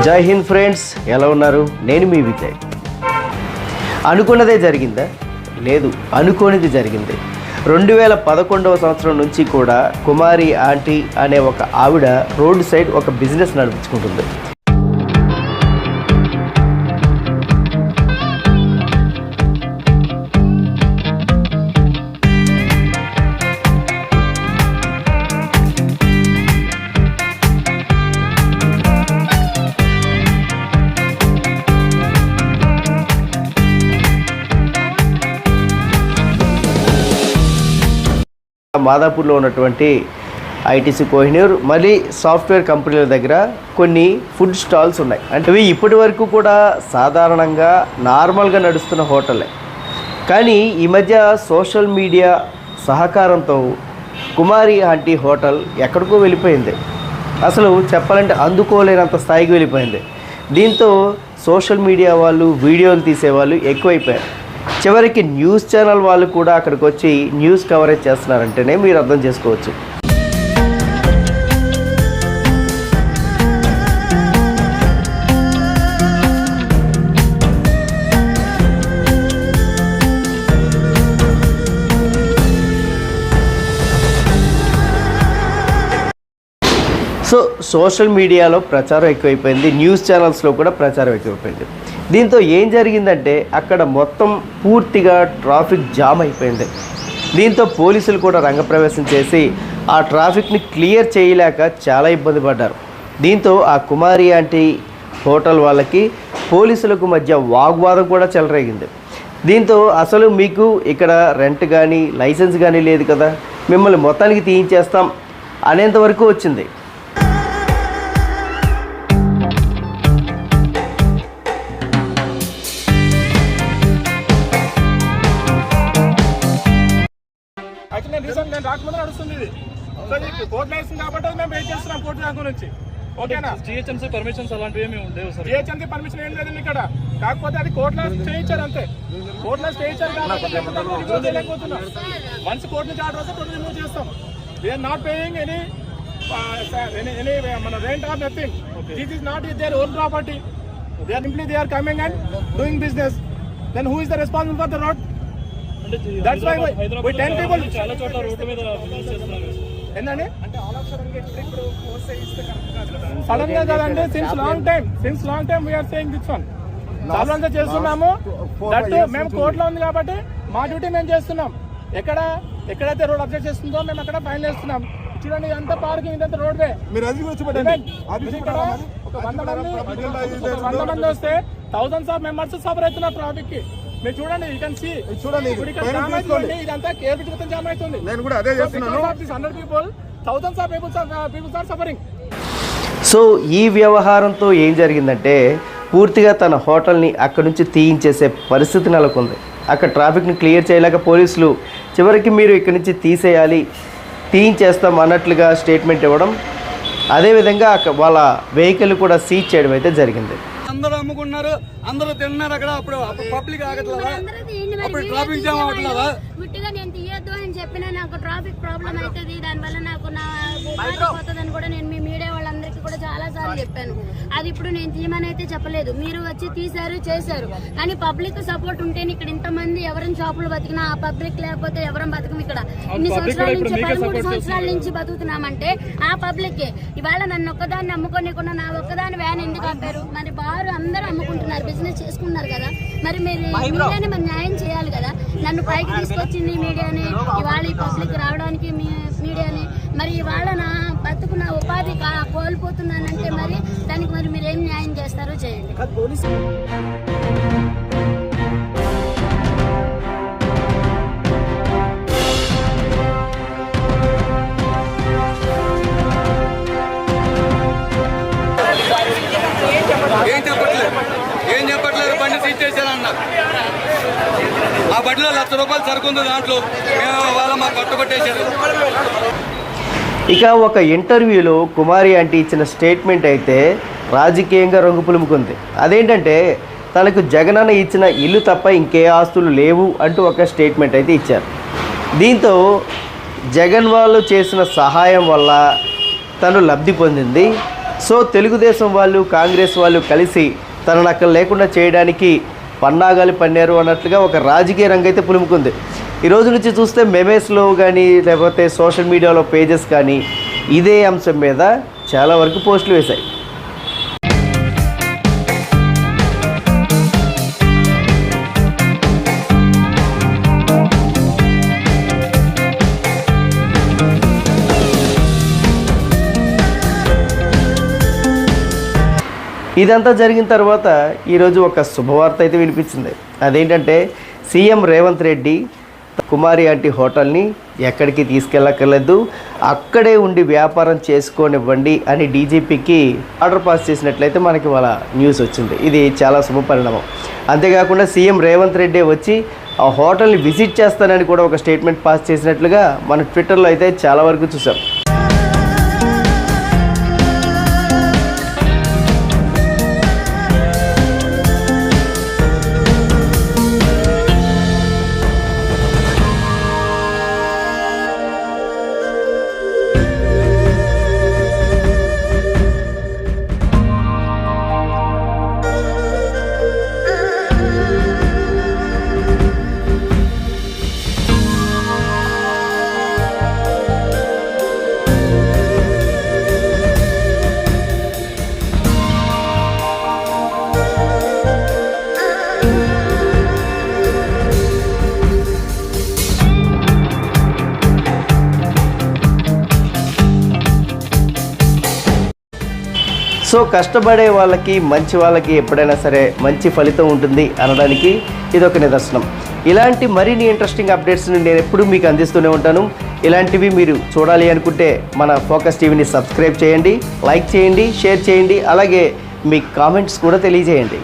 జై హింద్ ఫ్రెండ్స్, ఎలా ఉన్నారు? నేను మీ విజయ్. అనుకున్నదే జరిగిందా? లేదు, అనుకోనిది జరిగింది. 2011వ సంవత్సరం నుంచి కూడా కుమారి ఆంటీ అనే ఒక ఆవిడ రోడ్ సైడ్ ఒక బిజినెస్ నడిపించుకుంటుంది. మాదాపూర్లో ఉన్నటువంటి ఐటీసీ కోహినూర్ మళ్ళీ సాఫ్ట్వేర్ కంపెనీల దగ్గర కొన్ని ఫుడ్ స్టాల్స్ ఉన్నాయి. అంటే ఇవి ఇప్పటి వరకు కూడా సాధారణంగా నార్మల్గా నడుస్తున్న హోటలే. కానీ ఈ మధ్య సోషల్ మీడియా సహకారంతో కుమారి ఆంటీ హోటల్ ఎక్కడికో వెళ్ళిపోయింది. అసలు చెప్పాలంటే అందుకోలేనంత స్థాయికి వెళ్ళిపోయింది. దీంతో సోషల్ మీడియా వాళ్ళు, వీడియోలు తీసేవాళ్ళు ఎక్కువైపోయారు. చివరికి న్యూస్ ఛానల్ వాళ్ళు కూడా అక్కడికి వచ్చి న్యూస్ కవరేజ్ చేస్తున్నారంటేనే మీరు అర్థం చేసుకోవచ్చు. సో సోషల్ మీడియాలో ప్రచారం ఎక్కువైపోయింది, న్యూస్ ఛానల్స్లో కూడా ప్రచారం ఎక్కువైపోయింది. దీంతో ఏం జరిగిందంటే అక్కడ మొత్తం పూర్తిగా ట్రాఫిక్ జామ్ అయిపోయింది. దీంతో పోలీసులు కూడా రంగప్రవేశం చేసి ఆ ట్రాఫిక్ని క్లియర్ చేయలేక చాలా ఇబ్బంది పడ్డారు. దీంతో ఆ కుమారి ఆంటీ హోటల్ వాళ్ళకి పోలీసులకు మధ్య వాగ్వాదం కూడా చెలరేగింది. దీంతో అసలు మీకు ఇక్కడ రెంట్ కానీ లైసెన్స్ కానీ లేదు కదా, మిమ్మల్ని మొత్తానికి తీయించేస్తాం అనేంత వరకు వచ్చింది. రాకముందు నడుస్తుంది ఇది. కోర్టు వేస్తుంది కాబట్టి మేము వెయిట్ చేస్తున్నాం కోర్టు దాకా నుంచి. ఓకేనా? జిహెచ్ఎంసీ పర్మిషన్స్ అలాంటివి ఏమి ఉండేవి సార్. జిహెచ్ఎంసీ పర్మిషన్ ఏం లేదండి ఇక్కడ. కాకపోతే అది కోర్టులో స్టే ఇచ్చారు అంతే. కోర్టులో స్టే ఇచ్చారు కాబట్టి వన్స్ కోర్టు నుంచి ఆర్డర్ వస్తే కోర్టు రిమూవ్ చేస్తాం. వీఆర్ నాట్ పేయింగ్ ఎనీ మన rent or nothing. This is not their own property. They are simply they are coming and doing business. Then who is the responsible for the road? That's why we 10 people చాలా చోట్ల road మీద ఏందండి అంటే all of sudden గా ఇప్పుడు force చేస్తే sudden గా కాదండి. Since long time we are saying this one. చాలా చేస్తున్నాము. దట్ మేము కోర్టులో ఉంది కాబట్టి మా డ్యూటీ మేము చేస్తున్నాం. ఎక్కడైతే రోడ్ అబ్జెక్ట్ చేస్తుందో మేము అక్కడ ఫైన్ వేస్తున్నాం. చూడండి ఇదంతా పార్కింగ్, ఇదంతా రోడ్ వే. ఒక 100 మంది వస్తే థౌసండ్స్ ఆఫ్ మెంబర్స్ సఫర్ అవుతున్నారు ట్రాఫిక్ కి. మీరు చూడండి, యూ కెన్ సీ. చూడండి ఇదంతా కేర్ పెట్టుకుని జామ్ అవుతుంది. నేను కూడా అదే చేస్తున్నాను. 100 people, thousands of people are suffering. So ఈ వ్యవహారంతో ఏం జరిగిందంటే పూర్తిగా తన హోటల్ని అక్కడి నుంచి తీయించేసే పరిస్థితి నెలకొంది. అక్కడ ట్రాఫిక్ని క్లియర్ చేయలేక పోలీసులు చివరికి మీరు ఇక్కడి నుంచి తీసేయాలి, తీయించేస్తాం అన్నట్లుగా స్టేట్మెంట్ ఇవ్వడం, అదేవిధంగా వాళ్ళ వెహికల్ కూడా సీజ్ చేయడం అయితే జరిగింది. అందరూ అమ్ముకున్నారు, అందరూ తిన్నారు అక్కడ. అప్పుడు పబ్లిక్ ఆగట్లేదా? అప్పుడు ట్రాఫిక్ జామ్ అవ్వట్లేదా? ముట్టిగా నేను తీయొద్దు అని చెప్పినా నాకు ట్రాఫిక్ ప్రాబ్లం అవుతుంది, దానివల్ల నాకు నా ఉపాధి పోతుందని కూడా నేను మీ మీడియా వాళ్ళందరికీ కూడా చాలా సార్లు చెప్పాను. అది ఇప్పుడు నేను తీయమని అయితే చెప్పలేదు, మీరు వచ్చి తీశారు చేశారు. కానీ పబ్లిక్ సపోర్ట్ ఉంటేనే ఇక్కడ ఇంతమంది ఎవరైనా షాపులు బతికినా, ఆ పబ్లిక్ లేకపోతే ఎవరైనా బతకం. ఇక్కడ ఇన్ని సంవత్సరాల నుంచి 13 సంవత్సరాల నుంచి బతుకుతున్నామంటే ఆ పబ్లిక్. ఇవాళ నన్ను ఒక్కదాన్ని అమ్ముకోనికుండా నా ఒక్కదాని వ్యాన్ ఎందుకు ఆపారు? మరి బారు అందరూ అమ్ముకుంటున్నారు, బిజినెస్ చేసుకున్నారు కదా. మరి మీరు మీడియాని మరి న్యాయం చేయాలి కదా. నన్ను పైకి తీసుకొచ్చింది మీడియాని, ఇవాళ ఈ పబ్లిక్ రావడానికి మీడియాని. మరి ఇవాళ నా బతుకు, నా ఉపాధి కోల్పోతున్నానంటే మరి దానికి మరి మీరు ఏం న్యాయం చేస్తారో చేయండి. ఏం చెప్పట్లేదు. బండి సీజ్ చేశారన్న. ఆ బండిలో ₹1,00,000 సరుకు ఉంది, దాంట్లో వాళ్ళ మా పట్టుకొట్టేశారు. ఇక ఒక ఇంటర్వ్యూలో కుమారి ఆంటీ ఇచ్చిన స్టేట్మెంట్ అయితే రాజకీయంగా రంగు పులుముకుంది. అదేంటంటే తనకు జగనన్న ఇచ్చిన ఇల్లు తప్ప ఇంకే ఆస్తులు లేవు అంటూ ఒక స్టేట్మెంట్ అయితే ఇచ్చారు. దీంతో జగన్ వాళ్ళు చేసిన సహాయం వల్ల తను లబ్ధి పొందింది, సో తెలుగుదేశం వాళ్ళు కాంగ్రెస్ వాళ్ళు కలిసి తనను అక్కడ లేకుండా చేయడానికి పన్నాగాలు పన్నారు అన్నట్లుగా ఒక రాజకీయ రంగం అయితే పులుముకుంది. ఈ రోజు నుంచి చూస్తే మెమేస్లో కానీ లేకపోతే సోషల్ మీడియాలో పేజెస్ కానీ ఇదే అంశం మీద చాలా వరకు పోస్టులు వేశాయి. ఇదంతా జరిగిన తర్వాత ఈరోజు ఒక శుభవార్త అయితే వినిపించింది. అదేంటంటే సీఎం రేవంత్ రెడ్డి కుమారి ఆంటీ హోటల్ని ఎక్కడికి తీసుకెళ్ళక్కర్లేదు, అక్కడే ఉండి వ్యాపారం చేసుకోనివ్వండి అని డీజీపీకి ఆర్డర్ పాస్ చేసినట్లయితే మనకి వాళ్ళ న్యూస్ వచ్చింది. ఇది చాలా శుభపరిణామం. అంతేకాకుండా సీఎం రేవంత్ రెడ్డి వచ్చి ఆ హోటల్ని విజిట్ చేస్తానని కూడా ఒక స్టేట్మెంట్ పాస్ చేసినట్లుగా మన ట్విట్టర్లో అయితే చాలా వరకు చూసాం. సో కష్టపడే వాళ్ళకి మంచి వాళ్ళకి ఎప్పుడైనా సరే మంచి ఫలితం ఉంటుంది అనడానికి ఇదొక నిదర్శనం. ఇలాంటి మరిన్ని ఇంట్రెస్టింగ్ అప్డేట్స్ని నేను ఎప్పుడూ మీకు అందిస్తూనే ఉంటాను. ఇలాంటివి మీరు చూడాలి అనుకుంటే మన ఫోకస్ టీవీని సబ్స్క్రైబ్ చేయండి, లైక్ చేయండి, షేర్ చేయండి, అలాగే మీ కామెంట్స్ కూడా తెలియజేయండి.